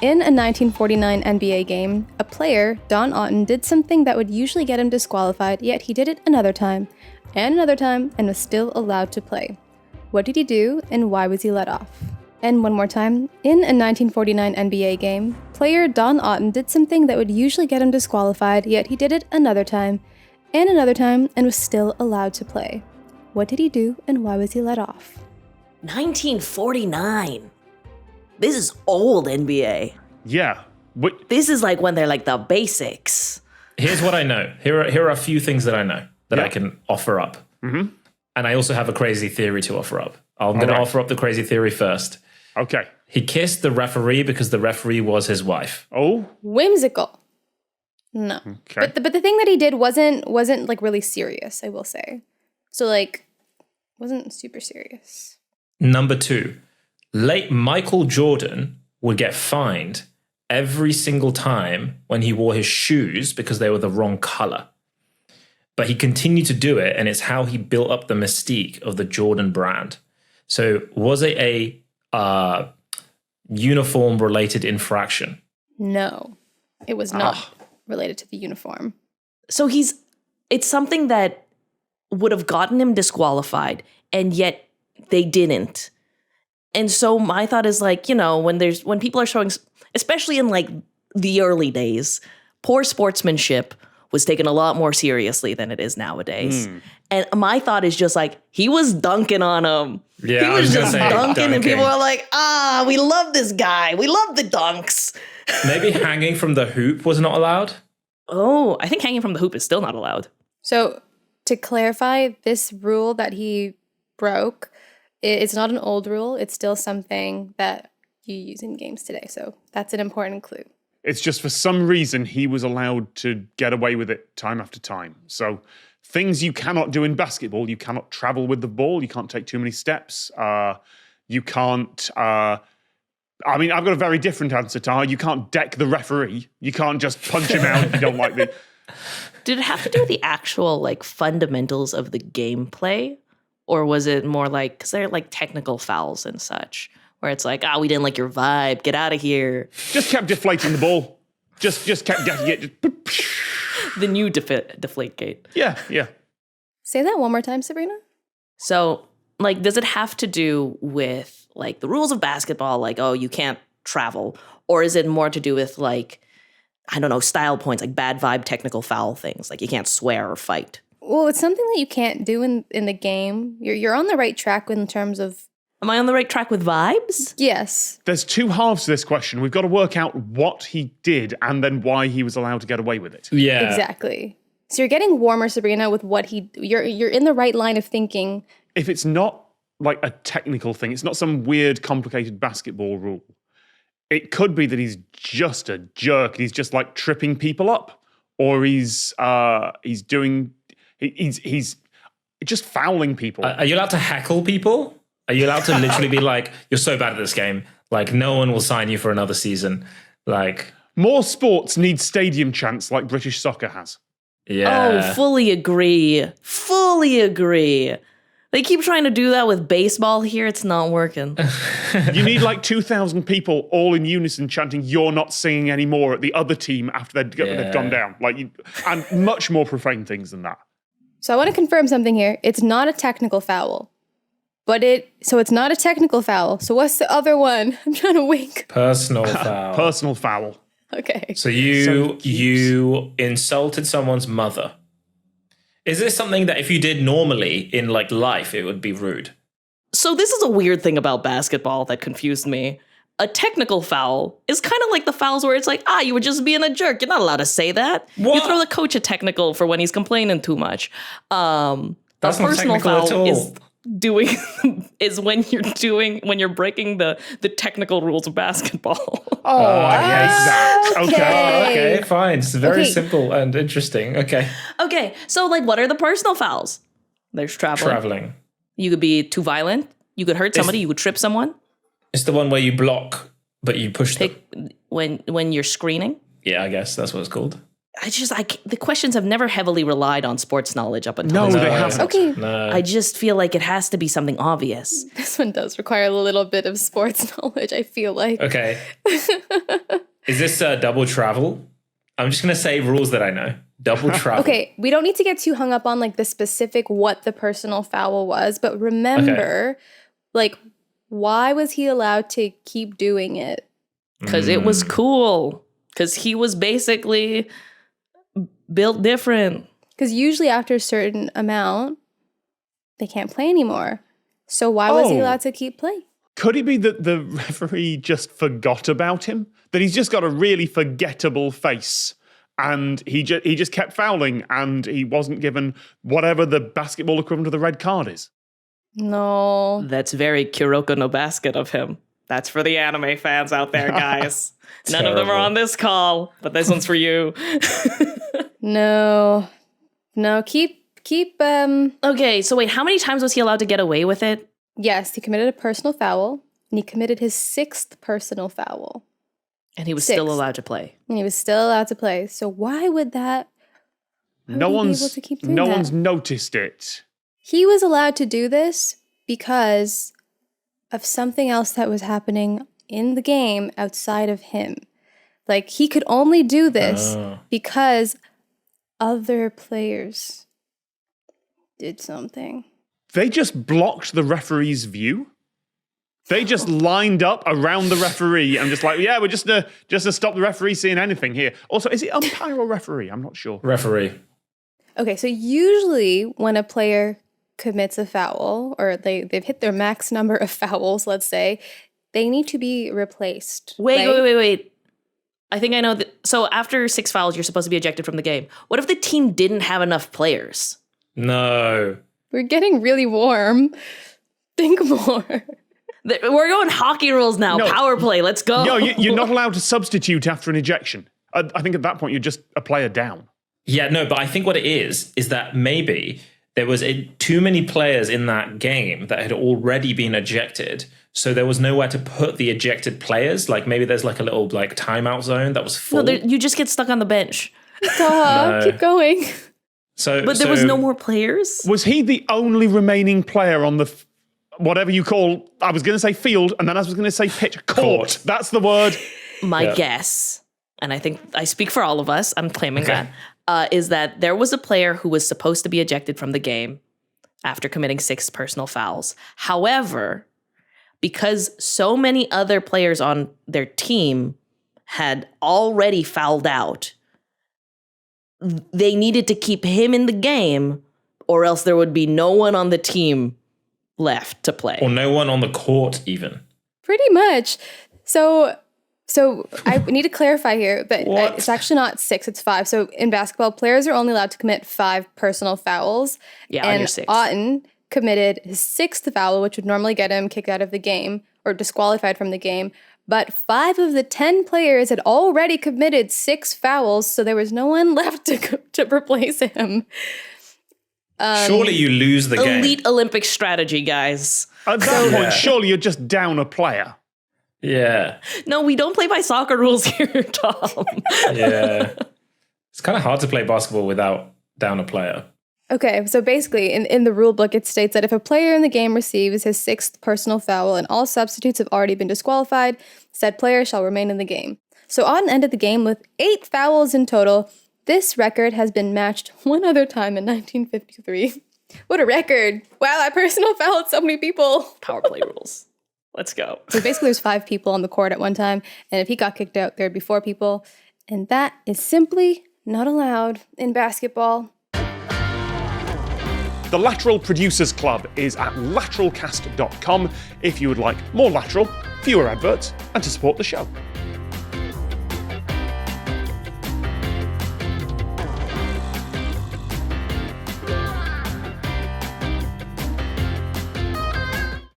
In a 1949 NBA game, a player, Don Otten, did something that would usually get him disqualified, yet he did it another time, and was still allowed to play. What did he do, and why was he let off? And one more time, in a 1949 NBA game, player Don Otten did something that would usually get him disqualified, yet he did it another time, and was still allowed to play. What did he do, and why was he let off? 1949. This is old NBA. Yeah. This is like when they're like the basics. Here's what I know. Here are a few things that I know that I can offer up. Mm-hmm. And I also have a crazy theory to offer up. I'm going to offer up the crazy theory first. Okay. He kissed the referee because the referee was his wife. Oh. Whimsical. No. Okay. But the thing that he did wasn't like really serious, I will say. So like, wasn't super serious. Number 2, late Michael Jordan would get fined every single time when he wore his shoes because they were the wrong color. But he continued to do it, and it's how he built up the mystique of the Jordan brand. So was it a uniform-related infraction? No, it was not related to the uniform. So it's something that would have gotten him disqualified, and yet they didn't. And so my thought is like, when people are showing, especially in like the early days, poor sportsmanship was taken a lot more seriously than it is nowadays. And my thought is just like, he was dunking on him. Yeah, he was just dunking, and people are like, we love this guy. We love the dunks. Maybe hanging from the hoop was not allowed? Oh, I think hanging from the hoop is still not allowed. So to clarify, this rule that he broke, it's not an old rule. It's still something that you use in games today. So that's an important clue. It's just for some reason he was allowed to get away with it time after time. So things you cannot do in basketball, you cannot travel with the ball, you can't take too many steps, you can't... I've got a very different answer, Taha. You can't deck the referee. You can't just punch him out if you don't like the... Did it have to do with the actual like fundamentals of the gameplay? Or was it more like, because they're like technical fouls and such, where it's like, we didn't like your vibe, get out of here. Just kept deflating the ball. Just kept getting it. The new deflate gate. Yeah. Say that one more time, Sabrina. So, like, does it have to do with like the rules of basketball, like, you can't travel? Or is it more to do with like, I don't know, style points, like bad vibe technical foul things, like you can't swear or fight? Well, it's something that you can't do in the game. You're on the right track in terms of... Am I on the right track with vibes? Yes. There's two halves to this question. We've got to work out what he did and then why he was allowed to get away with it. Yeah. Exactly. So you're getting warmer, Sabrina, with what you're in the right line of thinking. If it's not like a technical thing, it's not some weird, complicated basketball rule. It could be that he's just a jerk. He's just like tripping people up, or he's just fouling people. Are you allowed to heckle people? Are you allowed to literally be like, you're so bad at this game, like no one will sign you for another season? Like, more sports need stadium chants like British soccer has. Yeah. Oh, fully agree. They keep trying to do that with baseball here. It's not working. You need like 2,000 people all in unison chanting, "You're not singing anymore" at the other team after they've gone down. And much more profane things than that. So I want to confirm something here. It's not a technical foul. So it's not a technical foul. So what's the other one? I'm trying to wink. Personal foul. Personal foul. Okay. So you insulted someone's mother. Is this something that if you did normally in like life, it would be rude? So this is a weird thing about basketball that confused me. A technical foul is kind of like the fouls where it's like, you were just being a jerk. You're not allowed to say that. What? You throw the coach a technical for when he's complaining too much. That's a not personal technical at foul all. is when you're breaking the technical rules of basketball. Oh, I hate that. Okay. Okay, fine. It's very Okay. simple and interesting. Okay. Okay, so like, what are the personal fouls? There's traveling. You could be too violent. You could hurt somebody. You could trip someone. It's the one where you block, but you push them. When you're screening. Yeah, I guess that's what it's called. The questions have never heavily relied on sports knowledge up until No, this they point. haven't. Okay. No. I just feel like it has to be something obvious. This one does require a little bit of sports knowledge, I feel like. Okay. Is this double travel? I'm just going to say rules that I know. Double travel. Okay, we don't need to get too hung up on like the specific what the personal foul was, but remember, like, why was he allowed to keep doing it? Because it was cool. Because he was basically built different. Because usually after a certain amount, they can't play anymore. So why was he allowed to keep playing? Could it be that the referee just forgot about him? That he's just got a really forgettable face, and he just kept fouling, and he wasn't given whatever the basketball equivalent of the red card is? No. That's very Kuroko no Basket of him. That's for the anime fans out there, guys. None of them are on this call, but this one's for you. No, keep. Okay, so wait, how many times was he allowed to get away with it? Yes, he committed a personal foul, and he committed his 6th personal foul. And he was 6. still allowed to play. And he was still allowed to play. So why would that? No one's noticed it. He was allowed to do this because of something else that was happening in the game outside of him. Like, he could only do this because other players did something. They just blocked the referee's view. They just lined up around the referee and just like, yeah, we're just to stop the referee seeing anything here. Also, is it umpire or referee? I'm not sure. Referee. Okay, so usually when a player commits a foul, or they've hit their max number of fouls, let's say, they need to be replaced. Wait. I think I know that. So after 6 fouls, you're supposed to be ejected from the game. What if the team didn't have enough players? No. We're getting really warm. Think more. We're going hockey rules now. No. Power play. Let's go. No, you're not allowed to substitute after an ejection. I think at that point, you're just a player down. Yeah, no, but I think what it is that maybe there was too many players in that game that had already been ejected, so there was nowhere to put the ejected players. Like, maybe there's like a little like timeout zone that was full. No, you just get stuck on the bench. Keep going. But there was no more players? Was he the only remaining player on the, whatever you call, I was going to say field, and then I was going to say pitch, court. That's the word. My guess, and I think I speak for all of us, I'm claiming that, is that there was a player who was supposed to be ejected from the game after committing 6 personal fouls. However, because so many other players on their team had already fouled out, they needed to keep him in the game, or else there would be no one on the team left to play. Or no one on the court even. Pretty much. So I need to clarify here that it's actually not 6, it's 5. So in basketball, players are only allowed to commit 5 personal fouls. Yeah, and under 6. Otten committed his 6th foul, which would normally get him kicked out of the game or disqualified from the game. But 5 of the 10 players had already committed 6 fouls, so there was no one left to replace him. Surely you lose the game. Elite Olympic strategy, guys. At that point, surely you're just down a player. Yeah. No, we don't play by soccer rules here, Tom. Yeah. It's kind of hard to play basketball without down a player. Okay, so basically, in the rule book, it states that if a player in the game receives his 6th personal foul and all substitutes have already been disqualified, said player shall remain in the game. So Otten ended the game with 8 fouls in total. This record has been matched one other time in 1953. What a record. Wow, I personal fouled so many people. Power play rules. Let's go. So basically, there's 5 people on the court at one time, and if he got kicked out, there'd be 4 people. And that is simply not allowed in basketball. The Lateral Producers Club is at lateralcast.com if you would like more lateral, fewer adverts, and to support the show.